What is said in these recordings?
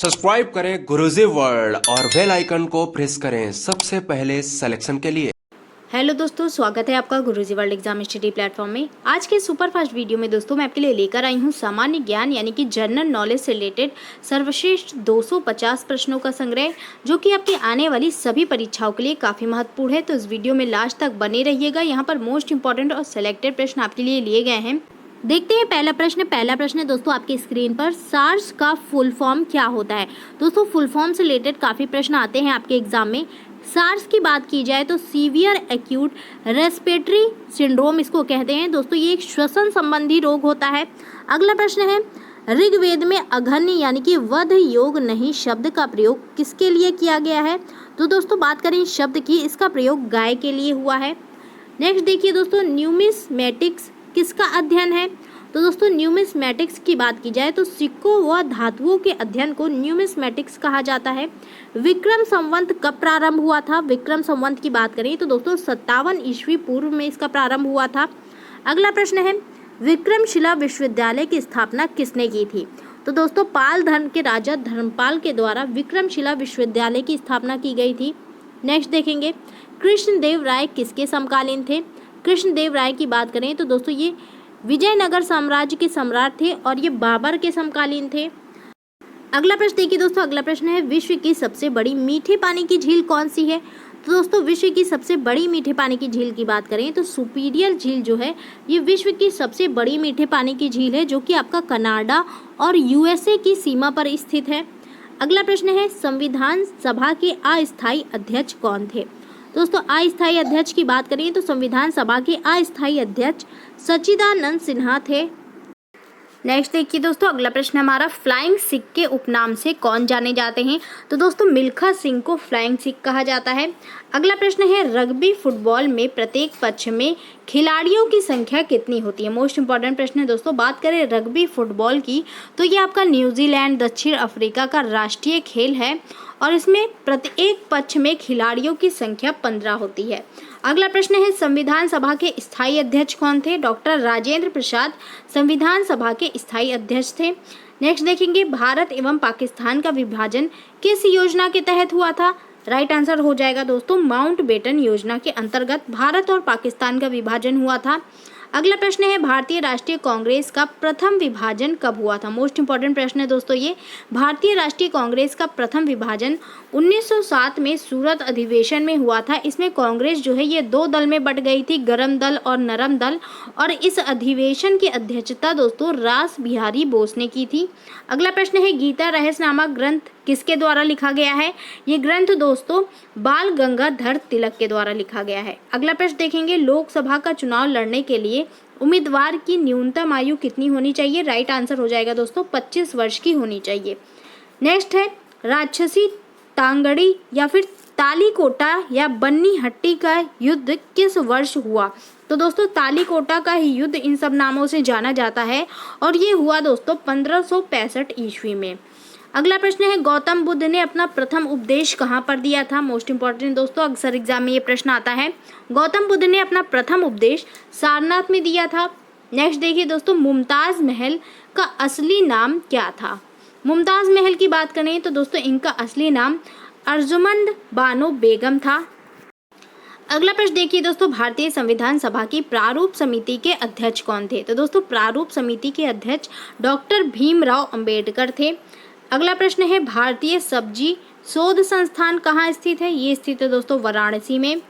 Subscribe करें गुरुजी world और bell icon को प्रेस करें सबसे पहले सिलेक्शन के लिए। हेलो दोस्तों, स्वागत है आपका गुरुजी वर्ल्ड एग्जाम स्टडी प्लेटफॉर्म में। आज के सुपरफास्ट वीडियो में दोस्तों मैं आपके लिए लेकर आई हूं सामान्य ज्ञान यानी कि जनरल नॉलेज से रिलेटेड सर्वश्रेष्ठ 250 प्रश्नों का संग्रह, जो कि आपकी आने वाली सभी परीक्षाओं के लिए काफ़ी महत्वपूर्ण है। तो इस वीडियो में लास्ट तक बने रहिएगा। यहाँ पर मोस्ट इंपॉर्टेंट और सिलेक्टेड प्रश्न आपके लिए लिए गए हैं। देखते हैं पहला प्रश्न है दोस्तों आपकी स्क्रीन पर। सार्स का फुल फॉर्म क्या होता है? दोस्तों फुल फॉर्म से रिलेटेड काफ़ी प्रश्न आते हैं आपके एग्जाम में। सार्स की बात की जाए तो सीवियर एक्यूट रेस्पिरेटरी सिंड्रोम इसको कहते हैं। दोस्तों ये एक श्वसन संबंधी रोग होता है। अगला प्रश्न है, ऋग्वेद में अघन्य यानी कि वध योग नहीं शब्द का प्रयोग किसके लिए किया गया है? तो दोस्तों बात करें इस शब्द की, इसका प्रयोग गाय के लिए हुआ है। नेक्स्ट देखिए दोस्तों, न्यूमिस्मेटिक्स किसका अध्ययन है? तो दोस्तों न्यूमिस्मेटिक्स की बात की जाए तो सिक्कों व धातुओं के अध्ययन को न्यूमिस्मेटिक्स कहा जाता है। विक्रम संवत कब प्रारंभ हुआ था? विक्रम संवत की बात करें तो दोस्तों 57 ईस्वी पूर्व में इसका प्रारंभ हुआ था। अगला प्रश्न है, विक्रमशिला विश्वविद्यालय की स्थापना किसने की थी? तो दोस्तों पाल धर्म के राजा धर्मपाल के द्वारा विक्रमशिला विश्वविद्यालय की स्थापना की गई थी। नेक्स्ट देखेंगे, कृष्णदेव राय किसके समकालीन थे? कृष्णदेव राय की बात करें तो दोस्तों ये विजयनगर साम्राज्य के सम्राट थे और ये बाबर के समकालीन थे। अगला प्रश्न देखिए दोस्तों, अगला प्रश्न है, विश्व की सबसे बड़ी मीठे पानी की झील कौन सी है? तो दोस्तों विश्व की सबसे बड़ी मीठे पानी की झील की बात करें तो सुपीरियर झील जो है ये विश्व की सबसे बड़ी मीठे पानी की झील है, जो कि आपका कनाडा और यूएसए की सीमा पर स्थित है। अगला प्रश्न है, संविधान सभा के अस्थायी अध्यक्ष कौन थे? दोस्तों अस्थायी अध्यक्ष की बात करें तो संविधान सभा के अस्थायी अध्यक्ष सच्चिदानंद सिन्हा थे। नेक्स्ट देखिए दोस्तों, अगला प्रश्न हमारा, फ्लाइंग सिख के उपनाम से कौन जाने जाते हैं? तो दोस्तों मिल्खा सिंह को फ्लाइंग सिख कहा जाता है। अगला प्रश्न है, रग्बी फुटबॉल में प्रत्येक पक्ष में खिलाड़ियों की संख्या कितनी होती है? मोस्ट इंपॉर्टेंट प्रश्न है दोस्तों। बात करें रग्बी फुटबॉल की तो ये आपका न्यूजीलैंड दक्षिण अफ्रीका का राष्ट्रीय खेल है और इसमें प्रत्येक पक्ष में खिलाड़ियों की संख्या 15 होती है। अगला प्रश्न है, संविधान सभा के स्थायी अध्यक्ष कौन थे? डॉक्टर राजेंद्र प्रसाद संविधान सभा के स्थायी अध्यक्ष थे। नेक्स्ट देखेंगे, भारत एवं पाकिस्तान का विभाजन किस योजना के तहत हुआ था? राइट आंसर हो जाएगा दोस्तों माउंटबेटन योजना के अंतर्गत भारत और पाकिस्तान का विभाजन हुआ था। अगला प्रश्न है, भारतीय राष्ट्रीय कांग्रेस का प्रथम विभाजन कब हुआ था? मोस्ट इंपॉर्टेंट प्रश्न है दोस्तों ये। भारतीय राष्ट्रीय कांग्रेस का प्रथम विभाजन 1907 में सूरत अधिवेशन में हुआ था। इसमें कांग्रेस जो है ये 2 दल में बट गई थी, गरम दल और नरम दल, और इस अधिवेशन की अध्यक्षता दोस्तों रास बिहारी बोस ने की थी। अगला प्रश्न है, गीता रहस्य नामक ग्रंथ किसके द्वारा लिखा गया है? ये ग्रंथ दोस्तों बाल गंगाधर तिलक के द्वारा लिखा गया है। अगला प्रश्न देखेंगे, लोकसभा का चुनाव लड़ने के लिए उम्मीदवार की न्यूनतम आयु कितनी होनी चाहिए? राइट आंसर हो जाएगा दोस्तों 25 वर्ष की होनी चाहिए। नेक्स्ट है, राक्षसी तांगड़ी या फिर तालीकोटा या बन्नी हट्टी का युद्ध किस वर्ष हुआ? तो दोस्तों तालीकोटा का ही युद्ध इन सब नामों से जाना जाता है और ये हुआ दोस्तों 1565 ईस्वी में। अगला प्रश्न है, गौतम बुद्ध ने अपना प्रथम उपदेश कहाँ पर दिया था? मोस्ट इंपॉर्टेंट दोस्तों, अक्सर एग्जाम में ये प्रश्न आता है। गौतम बुद्ध ने अपना प्रथम उपदेश सारनाथ में दिया था। नेक्स्ट देखिए दोस्तों, मुमताज महल का असली नाम क्या था? मुमताज महल की बात करें तो दोस्तों इनका असली नाम अर्जुमंद बानो बेगम था। अगला प्रश्न देखिए दोस्तों, भारतीय संविधान सभा की प्रारूप समिति के अध्यक्ष कौन थे? तो दोस्तों प्रारूप समिति के अध्यक्ष डॉक्टर भीमराव अंबेडकर थे। अगला प्रश्न है, भारतीय सब्जी शोध संस्थान कहाँ स्थित है? ये स्थित है दोस्तों वाराणसी में।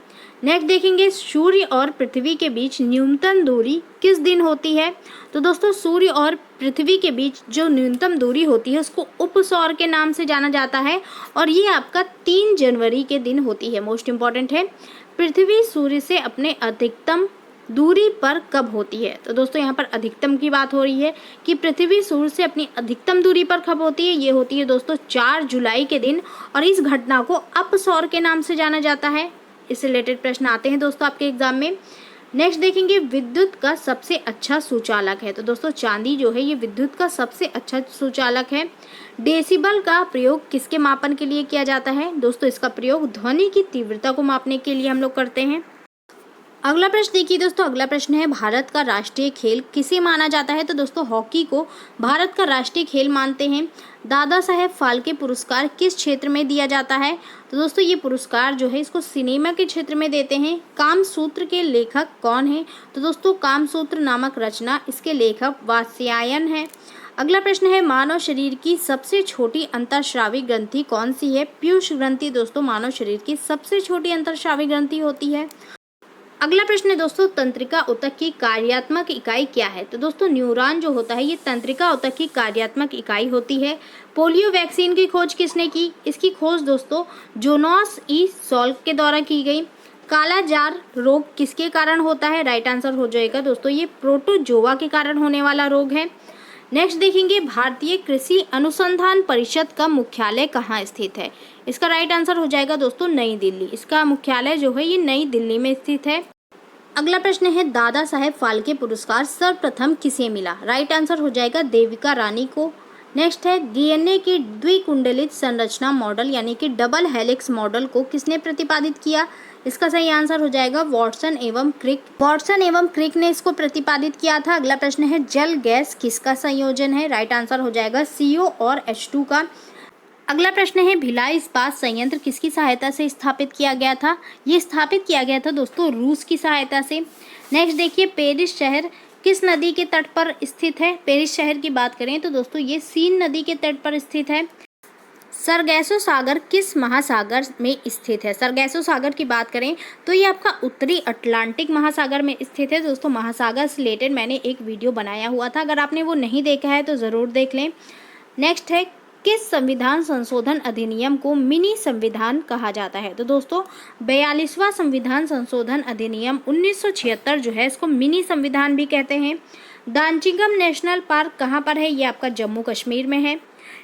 नेक्स्ट देखेंगे, सूर्य और पृथ्वी के बीच न्यूनतम दूरी किस दिन होती है? तो दोस्तों सूर्य और पृथ्वी के बीच जो न्यूनतम दूरी होती है उसको उपसौर के नाम से जाना जाता है और ये आपका 3 जनवरी के दिन होती है। मोस्ट इंपॉर्टेंट है, पृथ्वी सूर्य से अपने अधिकतम दूरी पर कब होती है? तो दोस्तों यहाँ पर अधिकतम की बात हो रही है कि पृथ्वी सूर्य से अपनी अधिकतम दूरी पर कब होती है? ये होती है दोस्तों 4 जुलाई के दिन और इस घटना को अपसौर के नाम से जाना जाता है। इससे रिलेटेड प्रश्न आते हैं दोस्तों आपके एग्जाम में। नेक्स्ट देखेंगे, विद्युत का सबसे अच्छा सुचालक है? तो दोस्तों चांदी जो है ये विद्युत का सबसे अच्छा सुचालक है। डेसिबल का प्रयोग किसके मापन के लिए किया जाता है? दोस्तों इसका प्रयोग ध्वनि की तीव्रता को मापने के लिए हम लोग करते हैं। अगला प्रश्न देखिए दोस्तों, अगला प्रश्न है भारत का राष्ट्रीय खेल किसे माना जाता है? तो दोस्तों हॉकी को भारत का राष्ट्रीय खेल मानते हैं। दादा साहेब फाल्के पुरस्कार किस क्षेत्र में दिया जाता है? तो दोस्तों ये पुरस्कार जो है इसको सिनेमा के क्षेत्र में देते हैं। कामसूत्र के लेखक कौन है? तो दोस्तों कामसूत्र नामक रचना इसके लेखक वात्स्यायन है। अगला प्रश्न है मानव शरीर की सबसे छोटी अंतःस्रावी ग्रंथि कौन सी है? पीयूष ग्रंथि दोस्तों मानव शरीर की सबसे छोटी अंतःस्रावी ग्रंथि होती है। अगला प्रश्न है दोस्तों तंत्रिका ऊतक की कार्यात्मक इकाई क्या है? तो दोस्तों न्यूरॉन जो होता है ये तंत्रिका ऊतक की कार्यात्मक इकाई होती है। पोलियो वैक्सीन की खोज किसने की? इसकी खोज दोस्तों जोनास ई सॉल्क के द्वारा की गई। काला जार रोग किसके कारण होता है? राइट आंसर हो जाएगा दोस्तों ये प्रोटोजोआ के कारण होने वाला रोग है। नेक्स्ट देखेंगे भारतीय कृषि अनुसंधान परिषद का मुख्यालय कहाँ स्थित है? इसका राइट आंसर हो जाएगा दोस्तों नई दिल्ली। इसका मुख्यालय जो है ये नई दिल्ली में स्थित है। अगला प्रश्न है दादा साहेब फाल्के पुरस्कार सर्वप्रथम किसे मिला? राइट आंसर हो जाएगा देविका रानी को। नेक्स्ट है डीएनए की द्विकुंडलित संरचना मॉडल यानी कि डबल हेलिक्स मॉडल को किसने प्रतिपादित किया? इसका सही आंसर हो जाएगा वाटसन एवं क्रिक। वाटसन एवं क्रिक ने इसको प्रतिपादित किया था। अगला प्रश्न है जल गैस किसका संयोजन है? राइट आंसर हो जाएगा CO और H2 का। अगला प्रश्न है भिलाई इस्पात संयंत्र किसकी सहायता से स्थापित किया गया था? ये स्थापित किया गया था दोस्तों रूस की सहायता से। नेक्स्ट देखिए पेरिस शहर किस नदी के तट पर स्थित है? पेरिस शहर की बात करें तो दोस्तों ये सीन नदी के तट पर स्थित है। सरगैसो सागर किस महासागर में स्थित है? सरगैसो सागर की बात करें तो ये आपका उत्तरी अटलांटिक महासागर में स्थित है। दोस्तों महासागर से रिलेटेड मैंने एक वीडियो बनाया हुआ था, अगर आपने वो नहीं देखा है तो ज़रूर देख लें। नेक्स्ट है किस संविधान संशोधन अधिनियम को मिनी संविधान कहा जाता है? तो दोस्तों 42वां संविधान संशोधन अधिनियम 1976 जो है इसको मिनी संविधान भी कहते हैं। दांचिंगम नेशनल पार्क कहाँ पर है? ये आपका जम्मू कश्मीर में है।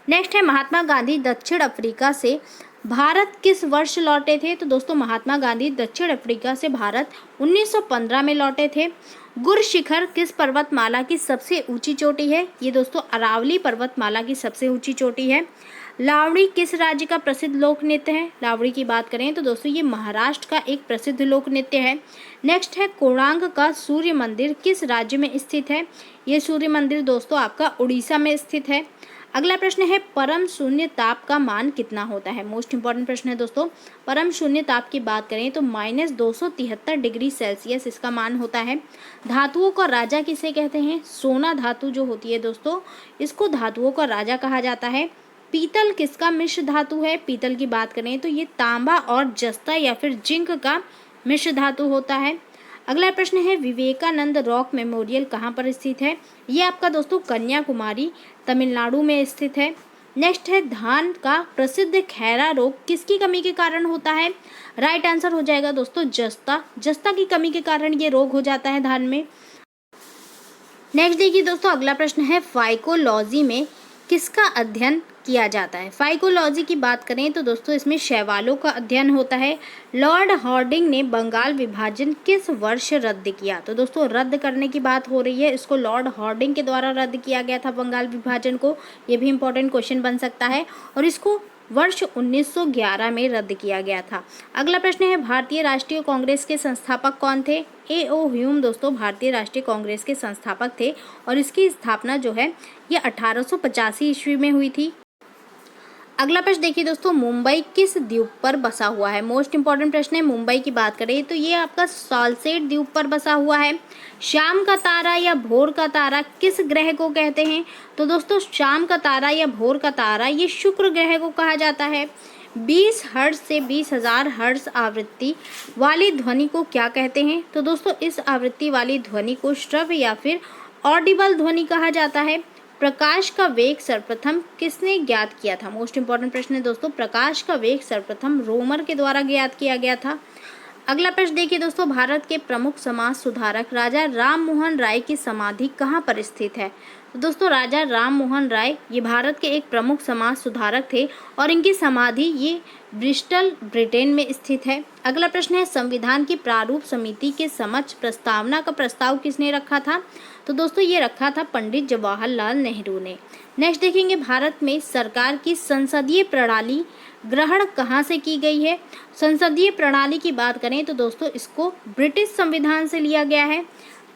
नेक्स्ट है महात्मा गांधी दक्षिण अफ्रीका से भारत किस वर्ष लौटे थे? तो दोस्तों महात्मा गांधी दक्षिण अफ्रीका से भारत 1915 में लौटे थे। गुर शिखर किस पर्वतमाला की सबसे ऊंची चोटी है? ये दोस्तों अरावली पर्वतमाला की सबसे ऊंची चोटी है। लावड़ी किस राज्य का प्रसिद्ध लोक नृत्य है? लावड़ी की बात करें तो दोस्तों ये महाराष्ट्र का एक प्रसिद्ध लोक नृत्य है। नेक्स्ट है कोणार्क का सूर्य मंदिर किस राज्य में स्थित है? ये सूर्य मंदिर दोस्तों आपका उड़ीसा में स्थित है। अगला प्रश्न है परम शून्य ताप का मान कितना होता है? मोस्ट इंपॉर्टेंट प्रश्न है दोस्तों। परम शून्य ताप की बात करें तो -273 डिग्री सेल्सियस इसका मान होता है। धातुओं का राजा किसे कहते हैं? सोना धातु जो होती है दोस्तों इसको धातुओं का राजा कहा जाता है। पीतल किसका मिश्र धातु है? पीतल की बात करें तो ये तांबा और जस्ता या फिर जिंक का मिश्र धातु होता है। अगला प्रश्न है विवेकानंद रॉक मेमोरियल कहाँ पर स्थित है? ये आपका दोस्तों कन्याकुमारी तमिलनाडु में स्थित है। नेक्स्ट है धान का प्रसिद्ध खैरा रोग किसकी कमी के कारण होता है? राइट आंसर हो जाएगा दोस्तों जस्ता की कमी के कारण ये रोग हो जाता है धान में। नेक्स्ट देखिए दोस्तों अगला प्रश्न है फाइकोलॉजी में किसका अध्ययन किया जाता है? फाइकोलॉजी की बात करें तो दोस्तों इसमें शैवालों का अध्ययन होता है। लॉर्ड हार्डिंग ने बंगाल विभाजन किस वर्ष रद्द किया? तो दोस्तों रद्द करने की बात हो रही है, इसको लॉर्ड हार्डिंग के द्वारा रद्द किया गया था बंगाल विभाजन को। ये भी इंपॉर्टेंट क्वेश्चन बन सकता है और इसको वर्ष 1911 में रद्द किया गया था। अगला प्रश्न है भारतीय राष्ट्रीय कांग्रेस के संस्थापक कौन थे? A.O. ह्यूम दोस्तों भारतीय राष्ट्रीय कांग्रेस के संस्थापक थे और इसकी स्थापना जो है ये 1885 ईस्वी में हुई थी। अगला प्रश्न देखिए दोस्तों मुंबई किस द्वीप पर बसा हुआ है? मोस्ट इंपॉर्टेंट प्रश्न है। मुंबई की बात करें तो ये आपका सालसेट द्वीप पर बसा हुआ है। शाम का तारा या भोर का तारा किस ग्रह को कहते हैं? तो दोस्तों शाम का तारा या भोर का तारा ये शुक्र ग्रह को कहा जाता है। 20 हर्ट्ज से 20,000 हर्ट्ज आवृत्ति वाली ध्वनि को क्या कहते हैं? तो दोस्तों इस आवृत्ति वाली ध्वनि को श्रव्य या फिर ऑडिबल ध्वनि कहा जाता है। प्रकाश का वेग सर्वप्रथम किसने ज्ञात किया था? मोस्ट इंपॉर्टेंट प्रश्न है दोस्तों। प्रकाश का वेग सर्वप्रथम रोमर के द्वारा ज्ञात किया गया था। अगला प्रश्न देखिए दोस्तों भारत के प्रमुख समाज सुधारक राजा राम मोहन राय की समाधि कहाँ पर स्थित है? तो दोस्तों राजा राम मोहन राय ये भारत के एक प्रमुख समाज सुधारक थे और इनकी समाधि ये ब्रिस्टल ब्रिटेन में स्थित है। अगला प्रश्न है संविधान की प्रारूप समिति के समक्ष प्रस्तावना का प्रस्ताव किसने रखा था? तो दोस्तों ये रखा था पंडित जवाहरलाल नेहरू ने। नेक्स्ट देखेंगे भारत में सरकार की संसदीय प्रणाली ग्रहण कहाँ से की गई है? संसदीय प्रणाली की बात करें तो दोस्तों इसको ब्रिटिश संविधान से लिया गया है।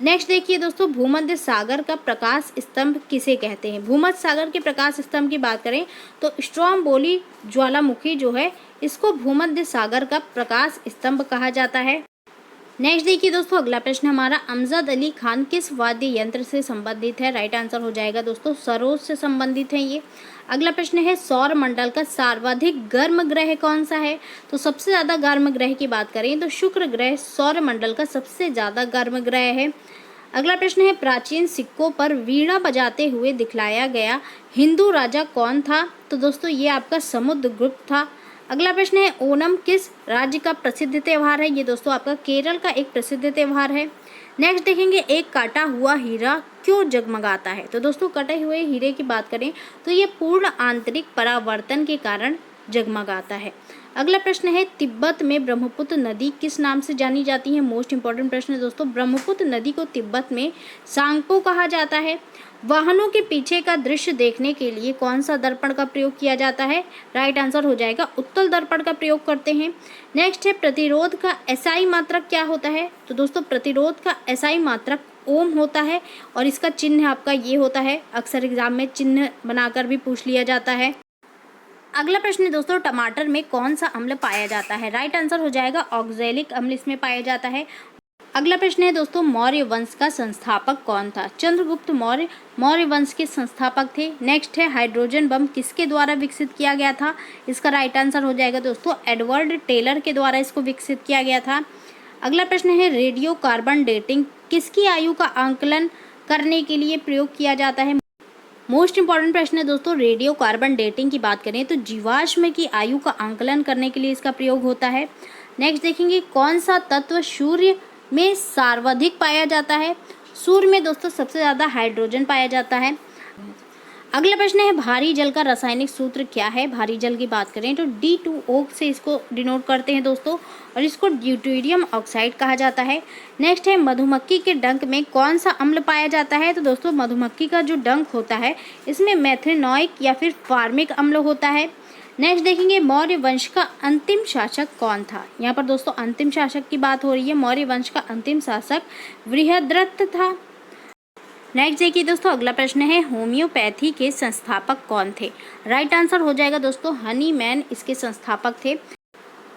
नेक्स्ट देखिए दोस्तों भूमध्य सागर का प्रकाश स्तंभ किसे कहते हैं? भूमध्य सागर के प्रकाश स्तंभ की बात करें तो स्ट्रोम्बोली ज्वालामुखी जो है इसको भूमध्य सागर का प्रकाश स्तंभ कहा जाता है। नेक्स्ट देखिए दोस्तों अगला प्रश्न हमारा अमजद अली खान किस वाद्य यंत्र से संबंधित है? राइट आंसर हो जाएगा दोस्तों सरोद से संबंधित है ये। अगला प्रश्न है सौर मंडल का सर्वाधिक गर्म ग्रह कौन सा है? तो सबसे ज्यादा गर्म ग्रह की बात करें तो शुक्र ग्रह सौर मंडल का सबसे ज्यादा गर्म ग्रह है। अगला प्रश्न है प्राचीन सिक्कों पर वीणा बजाते हुए दिखलाया गया हिंदू राजा कौन था? तो दोस्तों ये आपका समुद्रगुप्त था। अगला प्रश्न है ओणम किस राज्य का प्रसिद्ध त्यौहार है? ये दोस्तों आपका केरल का एक प्रसिद्ध त्यौहार है। नेक्स्ट देखेंगे एक काटा हुआ हीरा क्यों जगमगाता है? तो दोस्तों कटे हुए हीरे की बात करें तो ये पूर्ण आंतरिक परावर्तन के कारण जगमगाता है। अगला प्रश्न है तिब्बत में ब्रह्मपुत्र नदी किस नाम से जानी जाती है? मोस्ट इंपॉर्टेंट प्रश्न है दोस्तों। ब्रह्मपुत्र नदी को तिब्बत में सांगपो कहा जाता है। वाहनों के पीछे का दृश्य देखने के लिए कौन सा दर्पण का प्रयोग किया जाता है? राइट आंसर हो जाएगा उत्तल दर्पण का प्रयोग करते हैं। नेक्स्ट है प्रतिरोध का एसआई मात्रक क्या होता है? तो दोस्तों प्रतिरोध का एसआई मात्रक ओम होता है और इसका चिन्ह आपका ये होता है। अक्सर एग्जाम में चिन्ह बनाकर भी पूछ लिया जाता है। अगला प्रश्न है दोस्तों टमाटर में कौन सा अम्ल पाया जाता है? राइट आंसर हो जाएगा ऑक्जेलिक अम्ल इसमें पाया जाता है। अगला प्रश्न है दोस्तों मौर्य वंश का संस्थापक कौन था? चंद्रगुप्त मौर्य मौर्य वंश के संस्थापक थे। नेक्स्ट है हाइड्रोजन बम किसके द्वारा विकसित किया गया था? इसका राइट आंसर हो जाएगा दोस्तों एडवर्ड टेलर के द्वारा इसको विकसित किया गया था। अगला प्रश्न है रेडियो कार्बन डेटिंग किसकी आयु का आंकलन करने के लिए प्रयोग किया जाता है? मोस्ट इंपॉर्टेंट प्रश्न है दोस्तों रेडियो कार्बन डेटिंग की बात करें तो जीवाश्म की आयु का आंकलन करने के लिए इसका प्रयोग होता है। नेक्स्ट देखेंगे कौन सा तत्व सूर्य में सर्वाधिक पाया जाता है? सूर्य में दोस्तों सबसे ज्यादा हाइड्रोजन पाया जाता है। अगला प्रश्न है भारी जल का रासायनिक सूत्र क्या है? भारी जल की बात करें तो D2O से इसको डिनोट करते हैं दोस्तों और इसको ड्यूटेरियम ऑक्साइड कहा जाता है। नेक्स्ट है मधुमक्खी के डंक में कौन सा अम्ल पाया जाता है? तो दोस्तों मधुमक्खी का जो डंक होता है इसमें मेथेनॉइक या फिर फार्मिक अम्ल होता है। नेक्स्ट देखेंगे मौर्य वंश का अंतिम शासक कौन था? यहाँ पर दोस्तों अंतिम शासक की बात हो रही है। मौर्य वंश का अंतिम शासक बृहद्रथ था। नेक्स्ट देखिए दोस्तों अगला प्रश्न है होम्योपैथी के संस्थापक कौन थे? राइट आंसर हो जाएगा दोस्तों हनीमैन इसके संस्थापक थे।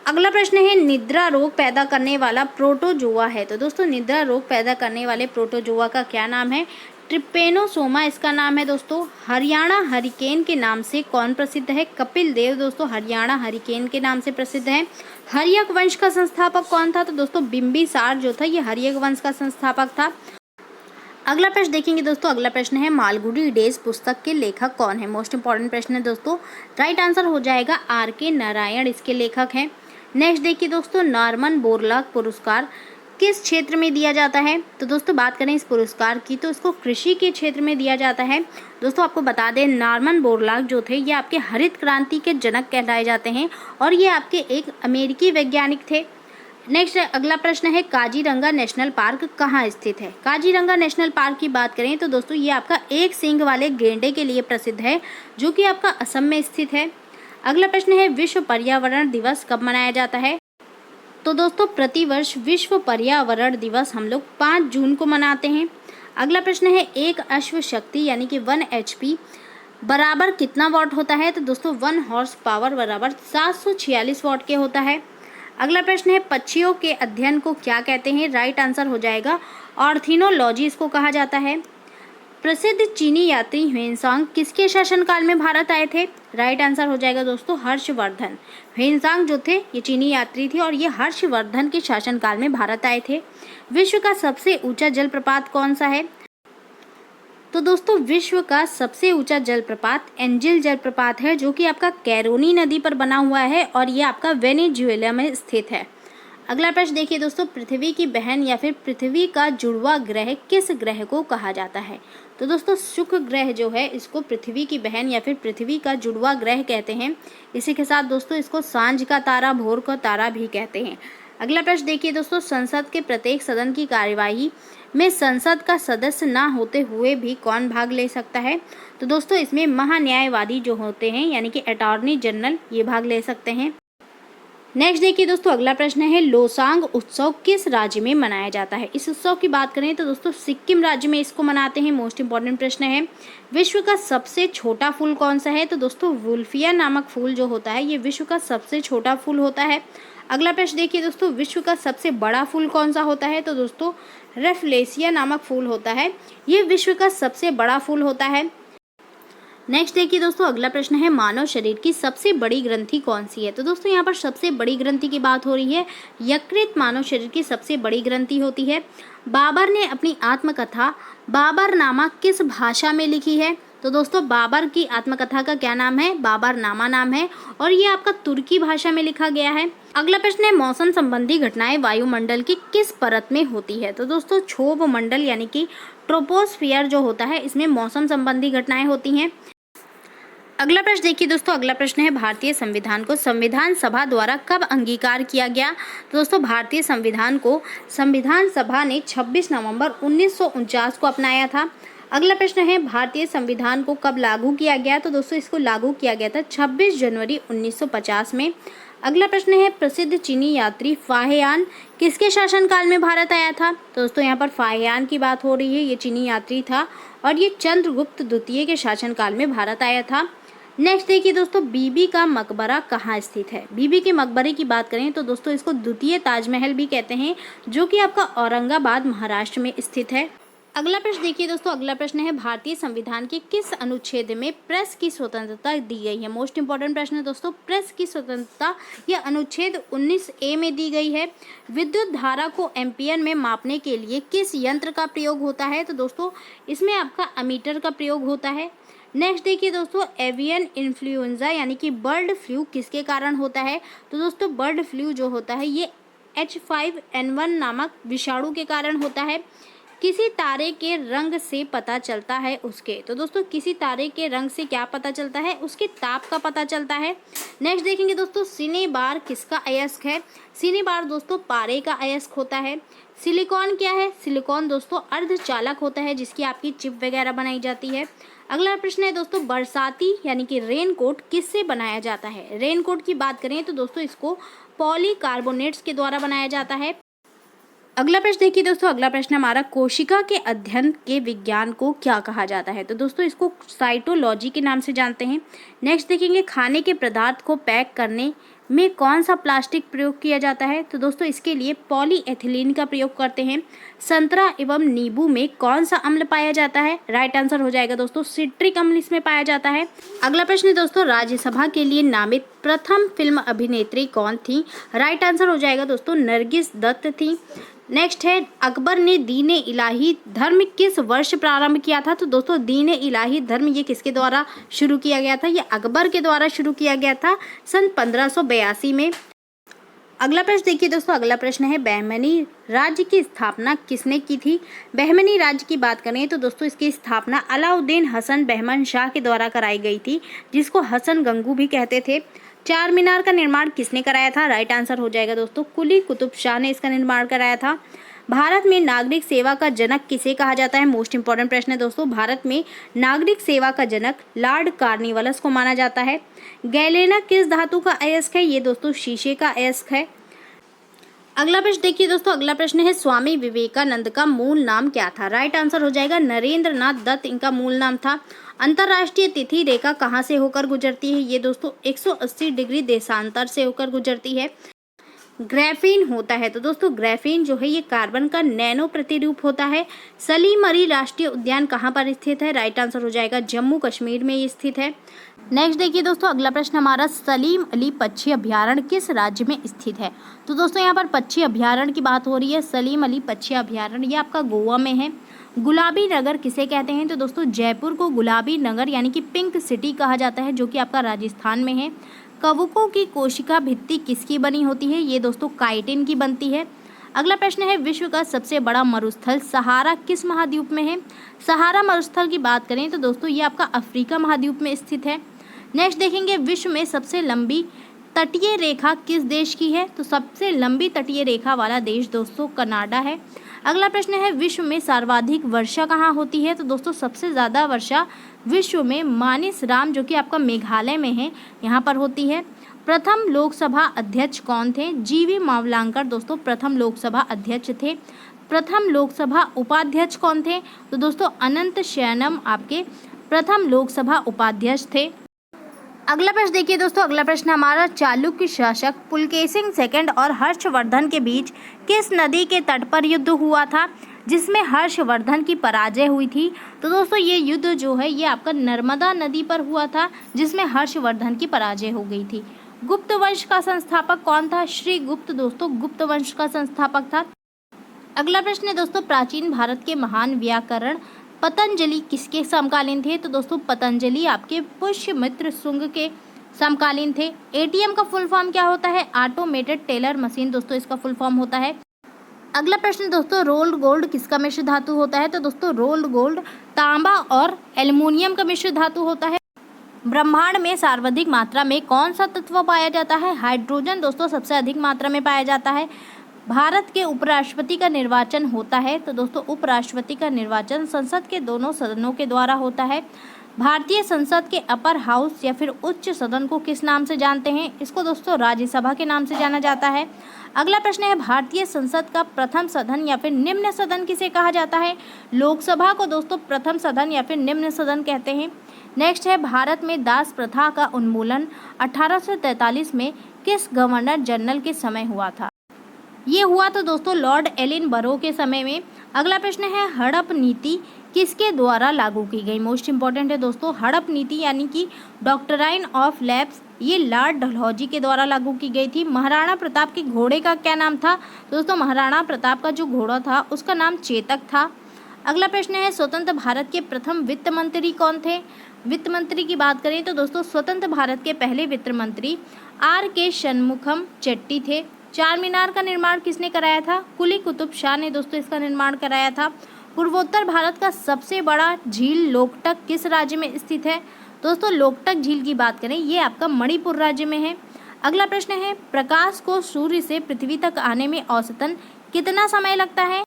अगला प्रश्न है निद्रा रोग पैदा करने वाला प्रोटोजोआ है। तो दोस्तों निद्रा रोग पैदा करने वाले प्रोटोजोआ का क्या नाम है? ट्रिपेनोसोमा इसका नाम है दोस्तों। हरियाणा हरिकेन के नाम से कौन प्रसिद्ध है? कपिल देव दोस्तों हरियाणा हरिकेन के नाम से प्रसिद्ध है। हर्यक वंश का संस्थापक कौन था? तो दोस्तों बिंबिसार जो था ये हर्यक वंश का संस्थापक था। अगला प्रश्न देखेंगे दोस्तों अगला प्रश्न है मालगुडी डेज पुस्तक के लेखक कौन है? मोस्ट इंपॉर्टेंट प्रश्न है दोस्तों। राइट आंसर हो जाएगा R.K. नारायण इसके लेखक हैं। नेक्स्ट देखिए दोस्तों नॉर्मन बोरलॉग पुरस्कार किस क्षेत्र में दिया जाता है? तो दोस्तों बात करें इस पुरस्कार की तो इसको कृषि के क्षेत्र में दिया जाता है। दोस्तों आपको बता दें नॉर्मन बोरलॉग जो थे ये आपके हरित क्रांति के जनक कहलाए जाते हैं और ये आपके एक अमेरिकी वैज्ञानिक थे। नेक्स्ट अगला प्रश्न है काजीरंगा नेशनल पार्क कहाँ स्थित है? काजीरंगा नेशनल पार्क की बात करें तो दोस्तों ये आपका एक सींग वाले गेंडे के लिए प्रसिद्ध है जो कि आपका असम में स्थित है। अगला प्रश्न है विश्व पर्यावरण दिवस कब मनाया जाता है? तो दोस्तों प्रतिवर्ष विश्व पर्यावरण दिवस हम लोग 5 जून को मनाते हैं। अगला प्रश्न है एक अश्व शक्ति यानी कि 1 HP बराबर कितना वॉट होता है? तो दोस्तों 1 हॉर्स पावर बराबर 746 वॉट के होता है। अगला प्रश्न है पक्षियों के अध्ययन को क्या कहते हैं? राइट आंसर हो जाएगा ऑर्निथोलॉजी इसको कहा जाता है। प्रसिद्ध चीनी यात्री ह्वेनसांग किसके शासनकाल में भारत आए थे? राइट आंसर हो जाएगा दोस्तों हर्षवर्धन। ह्वेनसांग जो थे ये चीनी यात्री थे और ये हर्षवर्धन के शासनकाल में भारत आए थे। विश्व का सबसे ऊंचा जलप्रपात कौन सा है? तो दोस्तों विश्व का सबसे ऊंचा जलप्रपात एंजिल जलप्रपात है जो कि आपका कैरोनी नदी पर बना हुआ है और ये आपका वेनेजुएला में स्थित है। अगला प्रश्न देखिए दोस्तों पृथ्वी की बहन या फिर पृथ्वी का जुड़वा ग्रह किस ग्रह को कहा जाता है? तो दोस्तों शुक्र ग्रह जो है इसको पृथ्वी की बहन या फिर पृथ्वी का जुड़वा ग्रह कहते हैं। इसी के साथ दोस्तों इसको सांझ का तारा, भोर का तारा भी कहते हैं। अगला प्रश्न देखिए दोस्तों, संसद के प्रत्येक सदन की कार्यवाही में संसद का सदस्य ना होते हुए भी कौन भाग ले सकता है? तो दोस्तों इसमें महान्यायवादी जो होते हैं यानी कि अटॉर्नी जनरल, ये भाग ले सकते हैं। नेक्स्ट देखिए दोस्तों, अगला प्रश्न है लोसांग उत्सव किस राज्य में मनाया जाता है? इस उत्सव की बात करें तो दोस्तों सिक्किम राज्य में इसको मनाते हैं। मोस्ट इंपॉर्टेंट प्रश्न है, विश्व का सबसे छोटा फूल कौन सा है? तो दोस्तों वुल्फिया नामक फूल जो होता है ये विश्व का सबसे छोटा फूल होता है। अगला प्रश्न देखिए दोस्तों, विश्व का सबसे बड़ा फूल कौन सा होता है? तो दोस्तों रेफ्लेसिया नामक फूल होता है, ये विश्व का सबसे बड़ा फूल होता है। नेक्स्ट देखिए दोस्तों, अगला प्रश्न है मानव शरीर की सबसे बड़ी ग्रंथि कौन सी है? तो दोस्तों यहाँ पर सबसे बड़ी ग्रंथि की बात हो रही है, यकृत मानव शरीर की सबसे बड़ी ग्रंथि होती है। बाबर ने अपनी आत्मकथा बाबरनामा किस भाषा में लिखी है? तो दोस्तों बाबर की आत्मकथा का क्या नाम है? बाबरनामा नाम है और ये आपका तुर्की भाषा में लिखा गया है। अगला प्रश्न है मौसम संबंधी घटनाएं वायुमंडल की किस परत में होती है? तो दोस्तों क्षोभ मंडल यानी कि ट्रोपोस्फियर जो होता है इसमें मौसम संबंधी घटनाएं होती हैं। अगला प्रश्न देखिए दोस्तों, अगला प्रश्न है भारतीय संविधान को संविधान सभा द्वारा कब अंगीकार किया गया? तो दोस्तों भारतीय संविधान को संविधान सभा ने 26 नवंबर 1949 को अपनाया था। अगला प्रश्न है भारतीय संविधान को कब लागू किया गया? तो दोस्तों इसको लागू किया गया था 26 जनवरी 1950 में। अगला प्रश्न है प्रसिद्ध चीनी यात्री फाहियान किसके शासनकाल में भारत आया था? तो दोस्तों यहाँ पर फाहियान की बात हो रही है, ये चीनी यात्री था और ये चंद्रगुप्त द्वितीय के शासनकाल में भारत आया था। नेक्स्ट देखिए दोस्तों, बीबी का मकबरा कहाँ स्थित है? बीबी के मकबरे की बात करें तो दोस्तों इसको द्वितीय ताजमहल भी कहते हैं, जो कि आपका औरंगाबाद महाराष्ट्र में स्थित है। अगला प्रश्न देखिए दोस्तों, अगला प्रश्न है भारतीय संविधान के किस अनुच्छेद में प्रेस की स्वतंत्रता दी गई है? मोस्ट इंपॉर्टेंट प्रश्न है दोस्तों, प्रेस की स्वतंत्रता यह अनुच्छेद 19A में दी गई है। विद्युत धारा को एम्पियर में मापने के लिए किस यंत्र का प्रयोग होता है? तो दोस्तों इसमें आपका अमीटर का प्रयोग होता है। नेक्स्ट देखिए दोस्तों, एवियन इन्फ्लुएंजा यानी कि बर्ड फ्लू किसके कारण होता है? तो दोस्तों बर्ड फ्लू जो होता है ये H5N1 नामक विषाणु के कारण होता है। किसी तारे के रंग से पता चलता है उसके, तो दोस्तों किसी तारे के रंग से क्या पता चलता है? उसके ताप का पता चलता है। नेक्स्ट देखेंगे दोस्तों, सिनेबार किसका अयस्क है? सिनेबार दोस्तों पारे का अयस्क होता है। सिलिकॉन क्या है? सिलिकॉन दोस्तों अर्धचालक होता है जिसकी आपकी चिप वगैरह बनाई जाती है। अगला प्रश्न है दोस्तों, बरसाती यानी कि रेनकोट किससे बनाया जाता है? रेनकोट की बात करें तो दोस्तों इसको पॉलीकार्बोनेट्स के द्वारा बनाया जाता है। अगला प्रश्न देखिए दोस्तों, अगला प्रश्न हमारा कोशिका के अध्ययन के विज्ञान को क्या कहा जाता है? तो दोस्तों इसको साइटोलॉजी के नाम से जानते हैं। नेक्स्ट देखेंगे खाने के पदार्थ को पैक करने में कौन सा प्लास्टिक प्रयोग किया जाता है? तो दोस्तों इसके लिए पॉलीएथिलीन का प्रयोग करते हैं। संतरा एवं नींबू में कौन सा अम्ल पाया जाता है? राइट आंसर हो जाएगा दोस्तों सिट्रिक अम्ल इसमें पाया जाता है। अगला प्रश्न है दोस्तों, राज्यसभा के लिए नामित प्रथम फिल्म अभिनेत्री कौन थी? राइट आंसर हो जाएगा दोस्तों नरगिस दत्त थी। नेक्स्ट है अकबर ने दीन-ए इलाही धर्म किस वर्ष प्रारंभ किया था? तो दोस्तों दीन-ए इलाही धर्म ये किसके द्वारा शुरू किया गया था? ये अकबर के द्वारा शुरू किया गया था सन 1582 में। अगला प्रश्न देखिए दोस्तों, अगला प्रश्न है बहमनी राज्य की स्थापना किसने की थी? बहमनी राज्य की बात करें तो दोस्तों इसकी स्थापना अलाउद्दीन हसन बहमन शाह के द्वारा कराई गई थी, जिसको हसन गंगू भी कहते थे। चार मीनार का निर्माण किसने कराया था? राइट आंसर हो जाएगा दोस्तों कुली कुतुब शाह ने इसका निर्माण कराया था। भारत में नागरिक सेवा का जनक किसे कहा जाता है? मोस्ट इंपॉर्टेंट प्रश्न है दोस्तों, भारत में नागरिक सेवा का जनक लॉर्ड कार्निवलस को माना जाता है। गैलेना किस धातु का अयस्क है? ये दोस्तों शीशे का अयस्क है। अगला प्रश्न देखिए दोस्तों, अगला प्रश्न है स्वामी विवेकानंद का मूल नाम क्या था? राइट आंसर हो जाएगा नरेंद्र नाथ दत्त इनका मूल नाम था। अंतर्राष्ट्रीय तिथि रेखा कहाँ से होकर गुजरती है? ये दोस्तों 180 डिग्री देशांतर से होकर गुजरती है। ग्राफीन होता है तो दोस्तों ग्राफीन जो है ये कार्बन का नैनो प्रतिरूप होता है। सलीम अली राष्ट्रीय उद्यान कहाँ पर स्थित है? राइट आंसर हो जाएगा जम्मू कश्मीर में ये स्थित है। नेक्स्ट देखिए दोस्तों, अगला प्रश्न हमारा सलीम अली पक्षी अभ्यारण्य किस राज्य में स्थित है? तो दोस्तों यहाँ पर पक्षी अभ्यारण्य की बात हो रही है। सलीम अली पक्षी अभ्यारण्य ये आपका गोवा में है। गुलाबी नगर किसे कहते हैं? तो दोस्तों जयपुर को गुलाबी नगर यानी कि पिंक सिटी कहा जाता है, जो कि आपका राजस्थान में है। कवकों की कोशिका भित्ति किसकी बनी होती है? ये दोस्तों काइटिन की बनती है। अगला प्रश्न है विश्व का सबसे बड़ा मरुस्थल सहारा किस महाद्वीप में है? सहारा मरुस्थल की बात करें तो दोस्तों ये आपका अफ्रीका महाद्वीप में स्थित है। नेक्स्ट देखेंगे विश्व में सबसे लंबी तटीय रेखा किस देश की है? तो सबसे लंबी तटीय रेखा वाला देश दोस्तों कनाडा है। अगला प्रश्न है विश्व में सर्वाधिक वर्षा कहाँ होती है? तो दोस्तों सबसे ज़्यादा वर्षा विश्व में मानिसराम जो कि आपका मेघालय में है यहाँ पर होती है। प्रथम लोकसभा अध्यक्ष कौन थे? जीवी मावलांकर दोस्तों प्रथम लोकसभा अध्यक्ष थे। प्रथम लोकसभा उपाध्यक्ष कौन थे? तो दोस्तों अनंत शयनम आपके प्रथम लोकसभा उपाध्यक्ष थे। अगला प्रश्न देखिए दोस्तों, अगला प्रश्न हमारा चालुक्य शासक पुलकेशिन सेकंड और हर्षवर्धन के बीच किस नदी के तट पर युद्ध हुआ था जिसमें हर्षवर्धन की पराजय हुई थी? तो दोस्तों ये युद्ध जो है ये आपका नर्मदा नदी पर हुआ था जिसमें हर्षवर्धन की पराजय हो गई थी। गुप्त वंश का संस्थापक कौन था? श्री गुप्त दोस्तों गुप्त वंश का संस्थापक था। अगला प्रश्न है दोस्तों, प्राचीन भारत के महान व्याकरण पतंजलि किसके समकालीन थे? तो दोस्तों पतंजलि आपके पुष्यमित्र शुंग के समकालीन थे। एटीएम का फुल फॉर्म क्या होता है? ऑटोमेटेड टेलर मशीन दोस्तों इसका फुल फॉर्म होता है। अगला प्रश्न दोस्तों, रोल्ड गोल्ड किसका मिश्र धातु होता है? तो दोस्तों रोल्ड गोल्ड तांबा और एल्युमिनियम का मिश्र धातु होता है। ब्रह्मांड में सर्वाधिक मात्रा में कौन सा तत्व पाया जाता है? हाइड्रोजन दोस्तों सबसे अधिक मात्रा में पाया जाता है। भारत के उपराष्ट्रपति का निर्वाचन होता है तो दोस्तों उपराष्ट्रपति का निर्वाचन संसद के दोनों सदनों के द्वारा होता है। भारतीय संसद के अपर हाउस या फिर उच्च सदन को किस नाम से जानते हैं? इसको दोस्तों राज्यसभा के नाम से जाना जाता है। अगला प्रश्न है भारतीय संसद का प्रथम सदन या फिर निम्न सदन किसे कहा जाता है? लोकसभा को दोस्तों प्रथम सदन या फिर निम्न सदन कहते हैं। नेक्स्ट है भारत में दास प्रथा का उन्मूलन 1843 में किस गवर्नर जनरल के समय हुआ था? ये हुआ तो दोस्तों लॉर्ड एलिन बरो के समय में। अगला प्रश्न है हड़प नीति किसके द्वारा लागू की गई? मोस्ट इंपॉर्टेंट है दोस्तों, हड़प नीति यानी कि डॉक्ट्राइन ऑफ लैप्स ये लॉर्ड डलहौजी के द्वारा लागू की गई थी। महाराणा प्रताप के घोड़े का क्या नाम था? दोस्तों महाराणा प्रताप का जो घोड़ा था उसका नाम चेतक था। अगला प्रश्न है स्वतंत्र भारत के प्रथम वित्त मंत्री कौन थे? वित्त मंत्री की बात करें तो दोस्तों स्वतंत्र भारत के पहले वित्त मंत्री R.K. षणमुखम चेट्टी थे। चार मीनार का निर्माण किसने कराया था? कुली कुतुब शाह ने दोस्तों इसका निर्माण कराया था। पूर्वोत्तर भारत का सबसे बड़ा झील लोकटक किस राज्य में स्थित है? दोस्तों लोकटक झील की बात करें ये आपका मणिपुर राज्य में है। अगला प्रश्न है प्रकाश को सूर्य से पृथ्वी तक आने में औसतन कितना समय लगता है?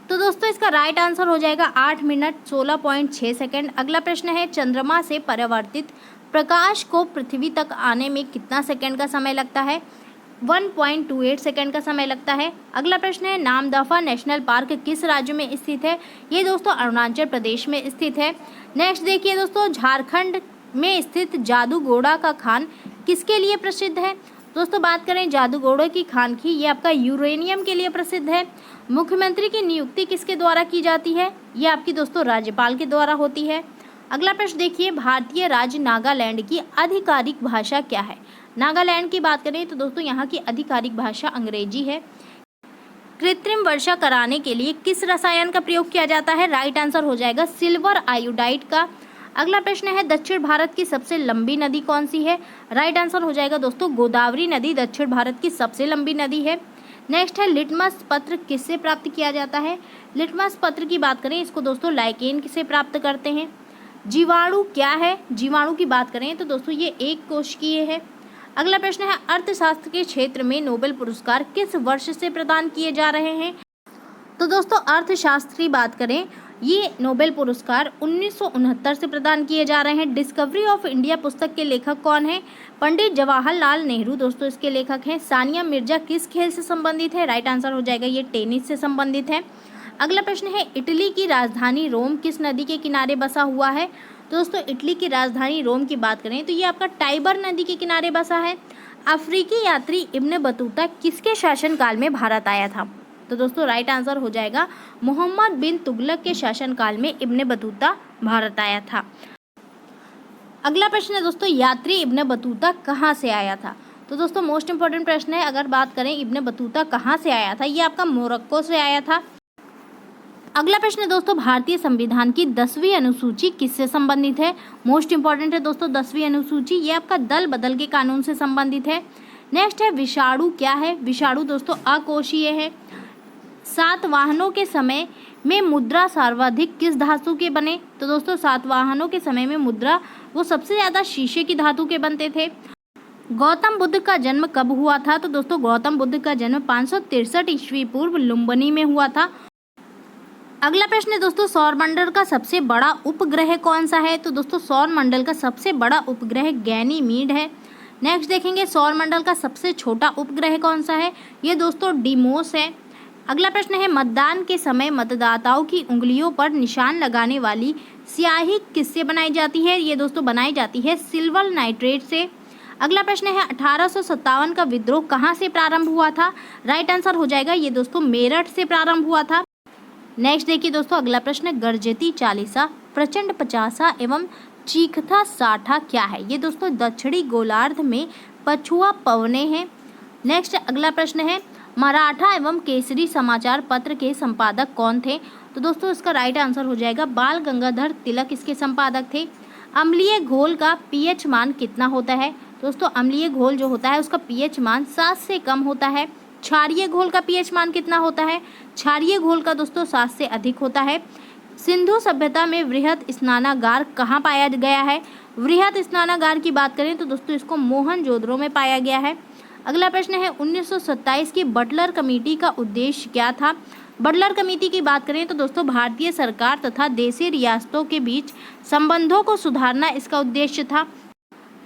तो दोस्तों इसका राइट आंसर हो जाएगा 8 मिनट 16.6 सेकंड। अगला प्रश्न है चंद्रमा से परावर्तित प्रकाश को पृथ्वी तक आने में कितना सेकंड का समय लगता है? 1.28 सेकंड का समय लगता है। अगला प्रश्न है नामदफा नेशनल पार्क किस राज्य में स्थित है? ये दोस्तों अरुणाचल प्रदेश में स्थित है। नेक्स्ट देखिए दोस्तों झारखंड में स्थित जादूगोड़ा का खान किसके लिए प्रसिद्ध है? दोस्तों बात करें जादूगोड़े की खान की ये आपका यूरेनियम के लिए प्रसिद्ध है। मुख्यमंत्री की नियुक्ति किसके द्वारा की जाती है? ये आपकी दोस्तों राज्यपाल के द्वारा होती है। अगला प्रश्न देखिए भारतीय राज्य नागालैंड की आधिकारिक भाषा क्या है? नागालैंड की बात करें तो दोस्तों यहाँ की आधिकारिक भाषा अंग्रेजी है। कृत्रिम वर्षा कराने के लिए किस रसायन का प्रयोग किया जाता है? राइट आंसर हो जाएगा सिल्वर आयोडाइड का। अगला प्रश्न है दक्षिण भारत की सबसे लंबी नदी कौन सी है? राइट आंसर हो जाएगा दोस्तों गोदावरी नदी दक्षिण भारत की सबसे लंबी नदी है। नेक्स्ट है लिटमस पत्र किससे प्राप्त किया जाता है? लिटमस पत्र की बात करें इसको दोस्तों लाइकेन से प्राप्त करते हैं। जीवाणु क्या है? जीवाणु की बात करें तो दोस्तों ये एक कोशिकीय है। अगला प्रश्न है अर्थशास्त्र के क्षेत्र में नोबेल पुरस्कार किस वर्ष से प्रदान किए जा रहे हैं? तो दोस्तों अर्थशास्त्र की बात करें ये नोबेल पुरस्कार 1969 से प्रदान किए जा रहे हैं। डिस्कवरी ऑफ इंडिया पुस्तक के लेखक कौन है? पंडित जवाहरलाल नेहरू दोस्तों इसके लेखक हैं। सानिया मिर्जा किस खेल से संबंधित है? राइट आंसर हो जाएगा ये टेनिस से संबंधित है। अगला प्रश्न है इटली की राजधानी रोम किस नदी के किनारे बसा हुआ है? दोस्तों इटली की राजधानी रोम की बात करें तो ये आपका टाइबर नदी के किनारे बसा है। अफ्रीकी यात्री इब्न बतूता किसके शासनकाल में भारत आया था? तो दोस्तों राइट आंसर हो जाएगा मोहम्मद बिन तुगलक के शासनकाल में इब्न बतूता भारत आया था। अगला प्रश्न है दोस्तों यात्री इब्न बतूता कहाँ से आया था? तो दोस्तों मोस्ट इंपॉर्टेंट प्रश्न है। अगर बात करें इब्न बतूता कहाँ से आया था, ये आपका मोरक्को से आया था। अगला प्रश्न है दोस्तों भारतीय संविधान की 10वीं अनुसूची किससे संबंधित है? मोस्ट इंपॉर्टेंट है दोस्तों 10वीं अनुसूची ये आपका दल बदल के कानून से संबंधित है। नेक्स्ट है विषाणु क्या है? विषाणु दोस्तों अकोशीय है। सातवाहनों के समय में मुद्रा सर्वाधिक किस धातु के बने? तो दोस्तों सातवाहनों के समय में मुद्रा वो सबसे ज़्यादा शीशे की धातु के बनते थे। गौतम बुद्ध का जन्म कब हुआ था? तो दोस्तों गौतम बुद्ध का जन्म 563 ईस्वी पूर्व लुम्बिनी में हुआ था। अगला प्रश्न है दोस्तों, सौरमंडल का सबसे बड़ा उपग्रह कौन सा है? तो दोस्तों सौरमंडल का सबसे बड़ा उपग्रह गैनीमीड है। नेक्स्ट देखेंगे, सौरमंडल का सबसे छोटा उपग्रह कौन सा है? ये दोस्तों डिमोस है। अगला प्रश्न है, मतदान के समय मतदाताओं की उंगलियों पर निशान लगाने वाली स्याही किससे बनाई जाती है? ये दोस्तों बनाई जाती है सिल्वर नाइट्रेट से। अगला प्रश्न है, 1857 का विद्रोह कहाँ से प्रारंभ हुआ था? राइट आंसर हो जाएगा ये दोस्तों मेरठ से प्रारंभ हुआ था। नेक्स्ट देखिए दोस्तों, अगला प्रश्न, गर्जती चालीसा, प्रचंड पचासा एवं चीखता साठा क्या है? ये दोस्तों दक्षिणी गोलार्ध में पछुआ पवने हैं। नेक्स्ट अगला प्रश्न है, मराठा एवं केसरी समाचार पत्र के संपादक कौन थे? तो दोस्तों इसका राइट आंसर हो जाएगा बाल गंगाधर तिलक इसके संपादक थे। अम्लीय घोल का पीएच मान कितना होता है? दोस्तों अम्लीय घोल जो होता है उसका पीएच मान 7 से कम होता है। क्षारीय घोल का पीएच मान कितना होता है? क्षारीय घोल का दोस्तों 7 से अधिक होता है। सिंधु सभ्यता में वृहद स्नानागार कहाँ पाया गया है? वृहद स्नानागार की बात करें तो दोस्तों इसको मोहनजोदड़ो में पाया गया है। अगला प्रश्न है, 1927 की बटलर कमेटी का उद्देश्य क्या था? बटलर कमेटी की बात करें तो दोस्तों भारतीय सरकार तथा देशी रियासतों के बीच संबंधों को सुधारना इसका उद्देश्य था।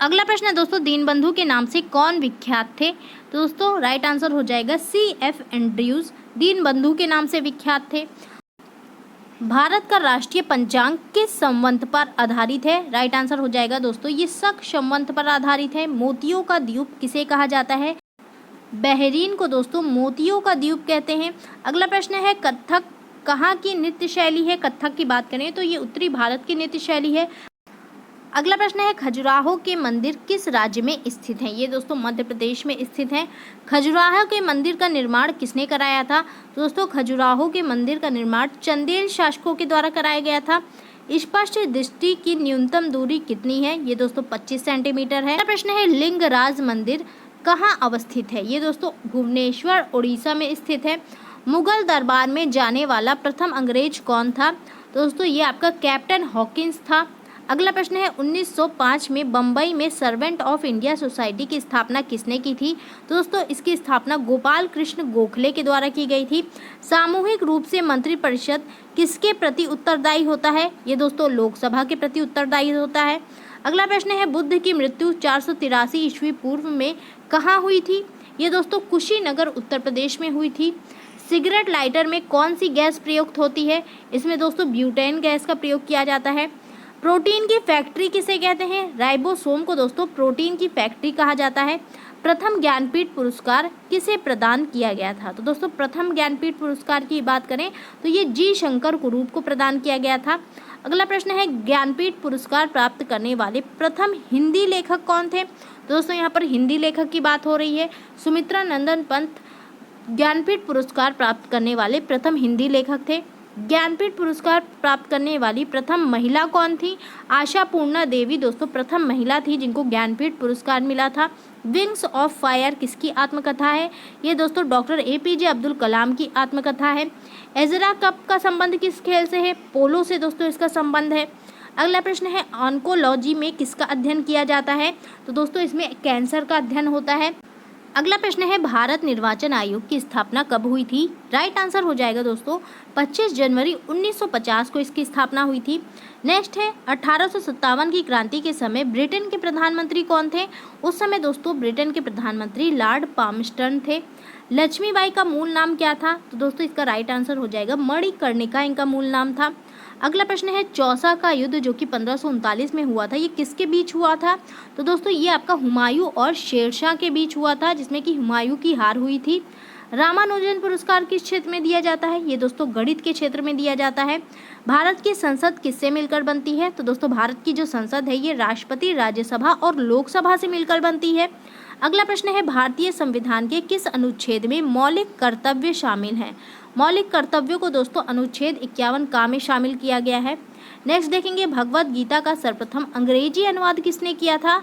अगला प्रश्न है दोस्तों, दीनबंधु के नाम से कौन विख्यात थे? तो दोस्तों राइट आंसर हो जाएगा C.F. एंड्रयूज दीनबंधु के नाम से विख्यात थे। भारत का राष्ट्रीय पंचांग किस संवत पर आधारित है? राइट आंसर हो जाएगा दोस्तों ये शक संवत पर आधारित है। मोतियों का द्वीप किसे कहा जाता है? बहरीन को दोस्तों मोतियों का द्वीप कहते हैं। अगला प्रश्न है, कथक कहाँ की नृत्य शैली है? कथक की बात करें तो ये उत्तरी भारत की नृत्य शैली है। अगला प्रश्न है, खजुराहो के मंदिर किस राज्य में स्थित हैं? ये दोस्तों मध्य प्रदेश में स्थित हैं। खजुराहो के मंदिर का निर्माण किसने कराया था? तो दोस्तों खजुराहो के मंदिर का निर्माण चंदेल शासकों के द्वारा कराया गया था। स्पष्ट दृष्टि की न्यूनतम दूरी कितनी है? ये दोस्तों 25 सेंटीमीटर है। अगला प्रश्न है, लिंगराज मंदिर कहाँ अवस्थित है? ये दोस्तों भुवनेश्वर उड़ीसा में स्थित है। मुगल दरबार में जाने वाला प्रथम अंग्रेज कौन था? दोस्तों ये आपका कैप्टन हॉकिंस था। अगला प्रश्न है, 1905 में बम्बई में सर्वेंट ऑफ इंडिया सोसाइटी की स्थापना किसने की थी? तो दोस्तों इसकी स्थापना गोपाल कृष्ण गोखले के द्वारा की गई थी। सामूहिक रूप से मंत्रिपरिषद किसके प्रति उत्तरदायी होता है? ये दोस्तों लोकसभा के प्रति उत्तरदायी होता है। अगला प्रश्न है, बुद्ध की मृत्यु 483 ईस्वी पूर्व में कहाँ हुई थी? ये दोस्तों कुशीनगर उत्तर प्रदेश में हुई थी। सिगरेट लाइटर में कौन सी गैस प्रयुक्त होती है? इसमें दोस्तों ब्यूटेन गैस का प्रयोग किया जाता है। प्रोटीन की फैक्ट्री किसे कहते हैं? राइबोसोम को दोस्तों प्रोटीन की फैक्ट्री कहा जाता है। प्रथम ज्ञानपीठ पुरस्कार किसे प्रदान किया गया था? तो दोस्तों प्रथम ज्ञानपीठ पुरस्कार की बात करें तो ये जी शंकर कुरूप को प्रदान किया गया था। अगला प्रश्न है, ज्ञानपीठ पुरस्कार प्राप्त करने वाले प्रथम हिंदी लेखक कौन थे? दोस्तों यहाँ पर हिंदी लेखक की बात हो रही है। सुमित्रा नंदन पंत ज्ञानपीठ पुरस्कार प्राप्त करने वाले प्रथम हिंदी लेखक थे। ज्ञानपीठ पुरस्कार प्राप्त करने वाली प्रथम महिला कौन थी? आशापूर्णा देवी दोस्तों प्रथम महिला थी जिनको ज्ञानपीठ पुरस्कार मिला था। विंग्स ऑफ फायर किसकी आत्मकथा है? ये दोस्तों डॉक्टर APJ अब्दुल कलाम की आत्मकथा है। एजरा कप का संबंध किस खेल से है? पोलो से दोस्तों इसका संबंध है। अगला प्रश्न है, ऑन्कोलॉजी में किसका अध्ययन किया जाता है? तो दोस्तों इसमें कैंसर का अध्ययन होता है। अगला प्रश्न है, भारत निर्वाचन आयोग की स्थापना कब हुई थी? राइट आंसर हो जाएगा दोस्तों 25 जनवरी 1950 को इसकी स्थापना हुई थी। नेक्स्ट है, 1857 की क्रांति के समय ब्रिटेन के प्रधानमंत्री कौन थे? उस समय दोस्तों ब्रिटेन के प्रधानमंत्री लॉर्ड पामस्टन थे। लक्ष्मीबाई का मूल नाम क्या था? तो दोस्तों इसका राइट आंसर हो जाएगा मणिकर्णिका इनका मूल नाम था। अगला प्रश्न है, चौसा का युद्ध जो कि 1539 में हुआ था ये किसके बीच हुआ था? तो दोस्तों ये आपका हुमायूं और शेरशाह के बीच हुआ था जिसमें कि हुमायूं की हार हुई थी। रामानुजन पुरस्कार किस क्षेत्र में दिया जाता है? ये दोस्तों गणित के क्षेत्र में दिया जाता है। भारत की संसद किससे मिलकर बनती है? तो दोस्तों भारत की जो संसद है ये राष्ट्रपति, राज्यसभा और लोकसभा से मिलकर बनती है। अगला प्रश्न है, भारतीय संविधान के किस अनुच्छेद में मौलिक कर्तव्य शामिल हैं? मौलिक कर्तव्यों को दोस्तों अनुच्छेद 51 का में शामिल किया गया है। नेक्स्ट देखेंगे, भगवत गीता का सर्वप्रथम अंग्रेजी अनुवाद किसने किया था?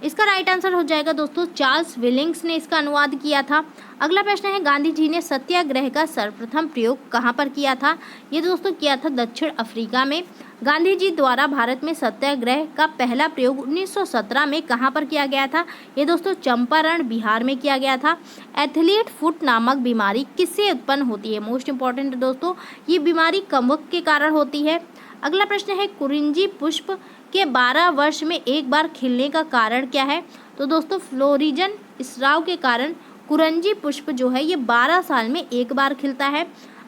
इसका राइट आंसर हो जाएगा दोस्तों चार्ल्स विलिंग्स ने इसका अनुवाद किया था। अगला प्रश्न है गांधी जी ने सत्याग्रह का सर्वप्रथम प्रयोग कहाँ पर किया था? ये दोस्तों किया था दक्षिण अफ्रीका में। गांधी जी द्वारा भारत में सत्याग्रह का पहला प्रयोग 1917 में कहाँ पर किया गया था? ये दोस्तों चंपारण बिहार में किया गया था। एथलीट फुट नामक बीमारी किससे उत्पन्न होती है? मोस्ट इंपॉर्टेंट दोस्तों, ये बीमारी कवक के कारण होती है। अगला प्रश्न है कुरिंजी पुष्प के 12 वर्ष में एक बार खिलने का कारण क्या है? तो दोस्तों फ्लोरिजन स्राव के कारण कुरिंजी पुष्प जो है ये 12 साल में एक बार खिलता है।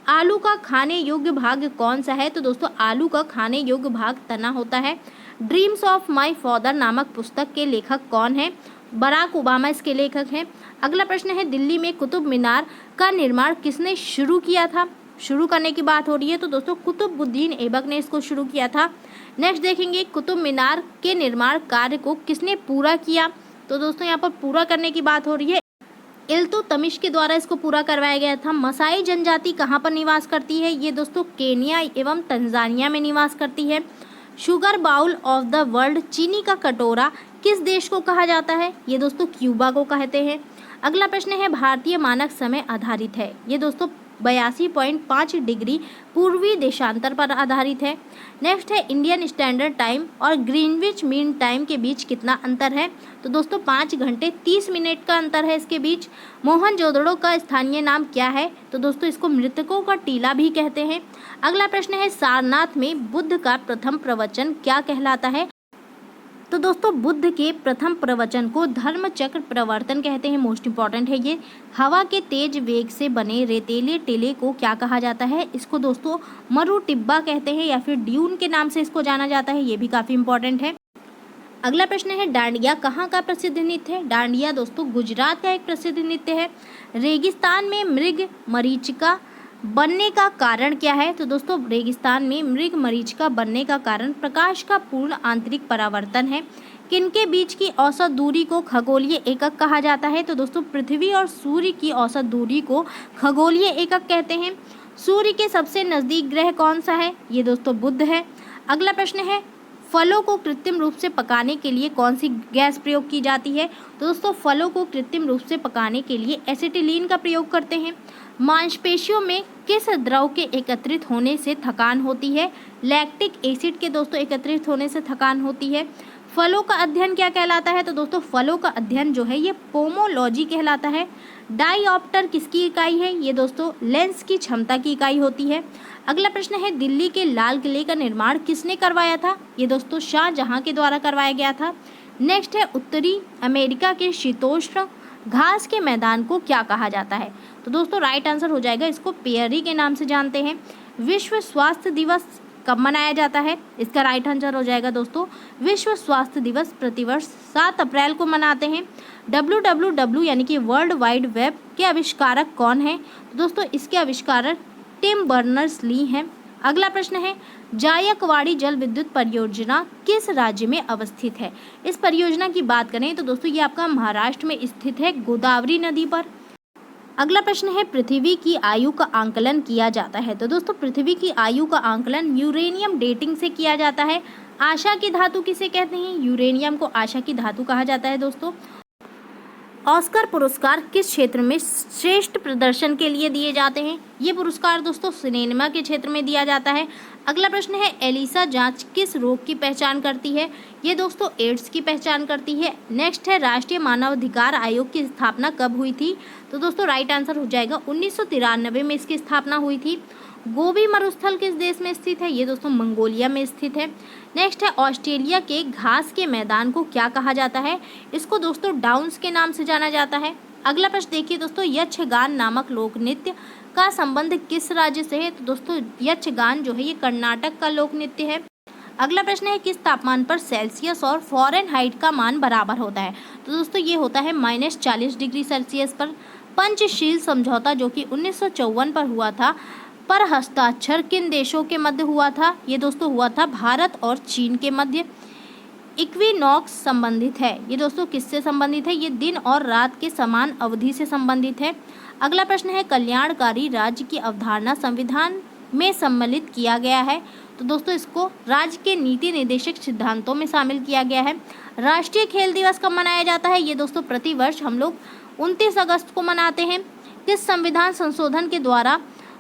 आलू का खाने योग्य भाग कौन सा है? तो दोस्तों आलू का खाने योग्य भाग तना होता है। ड्रीम्स ऑफ माय फादर नामक पुस्तक के लेखक कौन है? बराक ओबामा इसके लेखक हैं। अगला प्रश्न है दिल्ली में कुतुब मीनार का निर्माण किसने शुरू किया था? शुरू करने की बात हो रही है तो दोस्तों कुतुबुद्दीन ऐबक ने इसको शुरू किया था। नेक्स्ट देखेंगे कुतुब मीनार के निर्माण कार्य को किसने पूरा किया? तो दोस्तों यहाँ पर पूरा करने की बात हो रही है, इल्तुतमिश के द्वारा इसको पूरा करवाया गया था। मसाई जनजाति कहाँ पर निवास करती है? ये दोस्तों केनिया एवं तंजानिया में निवास करती है। Sugar bowl of the world चीनी का कटोरा किस देश को कहा जाता है? ये दोस्तों क्यूबा को कहते हैं। अगला प्रश्न है भारतीय मानक समय आधारित है, ये दोस्तों 82.5 डिग्री पूर्वी देशांतर पर आधारित है। नेक्स्ट है इंडियन स्टैंडर्ड टाइम और ग्रीनविच मीन टाइम के बीच कितना अंतर है? तो दोस्तों 5 घंटे 30 मिनट का अंतर है इसके बीच। मोहनजोदड़ो का स्थानीय नाम क्या है? तो दोस्तों इसको मृतकों का टीला भी कहते हैं। अगला प्रश्न है सारनाथ में बुद्ध का प्रथम प्रवचन क्या कहलाता है? तो दोस्तों बुद्ध के प्रथम प्रवचन को धर्मचक्र प्रवर्तन कहते हैं। मोस्ट इंपॉर्टेंट है ये। हवा के तेज वेग से बने रेतीले टीले को क्या कहा जाता है? इसको दोस्तों मरु टिब्बा कहते हैं या फिर ड्यून के नाम से इसको जाना जाता है, ये भी काफ़ी इंपॉर्टेंट है। अगला प्रश्न है डांडिया कहाँ का प्रसिद्ध नृत्य है? डांडिया दोस्तों गुजरात का एक प्रसिद्ध नृत्य है। रेगिस्तान में मृग मरीचिका बनने का कारण क्या है? तो दोस्तों रेगिस्तान में मृग मरीचिका बनने का कारण प्रकाश का पूर्ण आंतरिक परावर्तन है। किनके बीच की औसत दूरी को खगोलीय एकक कहा जाता है? तो दोस्तों पृथ्वी और सूर्य की औसत दूरी को खगोलीय एकक कहते हैं। सूर्य के सबसे नज़दीक ग्रह कौन सा है? ये दोस्तों बुध है। अगला प्रश्न है फलों को कृत्रिम रूप से पकाने के लिए कौन सी गैस प्रयोग की जाती है? तो दोस्तों फलों को कृत्रिम रूप से पकाने के लिए एसिटिलीन का प्रयोग करते हैं। मांसपेशियों में किस द्रव के एकत्रित होने से थकान होती है? लैक्टिक एसिड के दोस्तों एकत्रित होने से थकान होती है। फलों का अध्ययन क्या कहलाता है? तो दोस्तों फलों का अध्ययन जो है ये पोमोलॉजी कहलाता है। डाईऑप्टर किसकी इकाई है? ये दोस्तों लेंस की क्षमता की इकाई होती है। अगला प्रश्न है दिल्ली के लाल किले का निर्माण किसने करवाया था? ये दोस्तों शाहजहां के द्वारा करवाया गया था। नेक्स्ट है उत्तरी अमेरिका के शीतोष्ण घास के मैदान को क्या कहा जाता है? तो दोस्तों राइट आंसर हो जाएगा, इसको पेयरी के नाम से जानते हैं। विश्व स्वास्थ्य दिवस कब मनाया जाता है? इसका राइट आंसर हो जाएगा दोस्तों विश्व स्वास्थ्य दिवस प्रतिवर्ष 7 अप्रैल को मनाते हैं। WWW यानी कि वर्ल्ड वाइड वेब के आविष्कारक कौन है? तो दोस्तों इसके आविष्कारक टिम बर्नर्स ली हैं। अगला प्रश्न है जायकवाड़ी जल विद्युत परियोजना किस राज्य में अवस्थित है? इस परियोजना की बात करें तो दोस्तों ये आपका महाराष्ट्र में स्थित है, गोदावरी नदी पर। अगला प्रश्न है पृथ्वी की आयु का आंकलन किया जाता है? तो दोस्तों पृथ्वी की आयु का आंकलन यूरेनियम डेटिंग से किया जाता है। आशा की धातु किसे कहते हैं? यूरेनियम को आशा की धातु कहा जाता है दोस्तों। ऑस्कर पुरस्कार किस क्षेत्र में श्रेष्ठ प्रदर्शन के लिए दिए जाते हैं? ये पुरस्कार दोस्तों सिनेमा के क्षेत्र में दिया जाता है। अगला प्रश्न है एलिसा जांच किस रोग की पहचान करती है? ये दोस्तों एड्स की पहचान करती है। नेक्स्ट है राष्ट्रीय मानवाधिकार आयोग की स्थापना कब हुई थी? तो दोस्तों राइट आंसर हो जाएगा 1993 में इसकी स्थापना हुई थी। गोबी मरुस्थल किस देश में स्थित है? ये दोस्तों मंगोलिया में स्थित है। नेक्स्ट है ऑस्ट्रेलिया के घास के मैदान को क्या कहा जाता है? इसको दोस्तों डाउन्स के नाम से जाना जाता है। अगला प्रश्न देखिए दोस्तों यक्षगान नामक लोक नृत्य का संबंध किस राज्य से है? तो दोस्तों यक्षगान जो है ये कर्नाटक का लोक नृत्य है। अगला प्रश्न है किस तापमान पर सेल्सियस और फ़ारेनहाइट का मान बराबर होता है? तो दोस्तों ये होता है -40 डिग्री सेल्सियस पर। पंचशील समझौता जो कि 1954 पर हुआ था, पर हस्ताक्षर किन देशों के मध्य हुआ था? ये दोस्तों हुआ था भारत और चीन के मध्य। इक्विनॉक्स संबंधित है, ये दोस्तों किससे संबंधित है? ये दिन और रात के समान अवधि से संबंधित है। अगला प्रश्न है कल्याणकारी राज्य की अवधारणा संविधान में सम्मिलित किया गया है? तो दोस्तों इसको राज्य के नीति निर्देशक सिद्धांतों में शामिल किया गया है। राष्ट्रीय खेल दिवस कब मनाया जाता है? ये दोस्तों प्रतिवर्ष हम लोग 29 अगस्त को मनाते हैं। किस संविधान संशोधन के द्वारा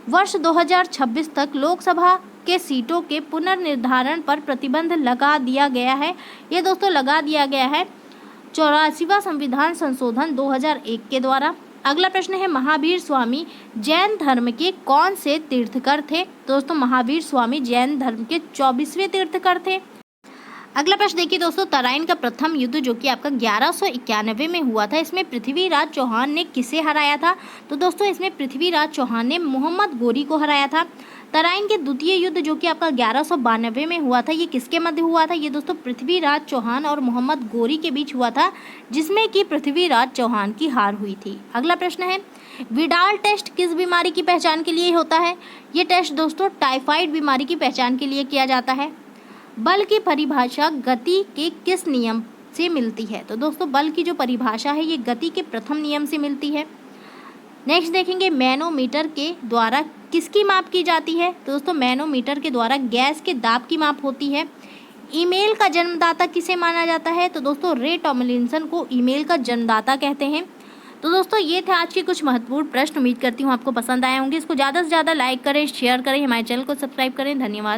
वर्ष 2026 तक लोकसभा के सीटों के पुनर्निर्धारण पर प्रतिबंध लगा दिया गया है? ये दोस्तों लगा दिया गया है 84वां संविधान संशोधन 2001 के द्वारा। अगला प्रश्न है, महावीर स्वामी जैन धर्म के कौन से तीर्थकर थे? दोस्तों महावीर स्वामी जैन धर्म के 24वें तीर्थकर थे। अगला प्रश्न देखिए दोस्तों, तराइन का प्रथम युद्ध जो कि आपका 1191 में हुआ था, इसमें पृथ्वीराज चौहान ने किसे हराया था? तो दोस्तों इसमें पृथ्वीराज चौहान ने मोहम्मद गोरी को हराया था। तराइन के द्वितीय युद्ध जो कि आपका 1192 में हुआ था, ये किसके मध्य हुआ था? ये दोस्तों पृथ्वीराज चौहान और मोहम्मद गोरी के बीच हुआ था, जिसमें कि पृथ्वीराज चौहान की हार हुई थी। अगला प्रश्न है, विडाल टेस्ट किस बीमारी की पहचान के लिए होता है? ये टेस्ट दोस्तों टाइफाइड बीमारी की पहचान के लिए किया जाता है। बल की परिभाषा गति के किस नियम से मिलती है? तो दोस्तों बल की जो परिभाषा है ये गति के प्रथम नियम से मिलती है। नेक्स्ट देखेंगे, मैनोमीटर के द्वारा किसकी माप की जाती है? तो दोस्तों मैनोमीटर के द्वारा गैस के दाब की माप होती है। ईमेल का जन्मदाता किसे माना जाता है? तो दोस्तों रे टॉमलिंसन को ईमेल का जन्मदाता कहते हैं। तो दोस्तों ये थे आज के कुछ महत्वपूर्ण प्रश्न। उम्मीद करती हूँ आपको पसंद आए होंगे। इसको ज़्यादा से ज़्यादा लाइक करें, शेयर करें, हमारे चैनल को सब्सक्राइब करें। धन्यवाद।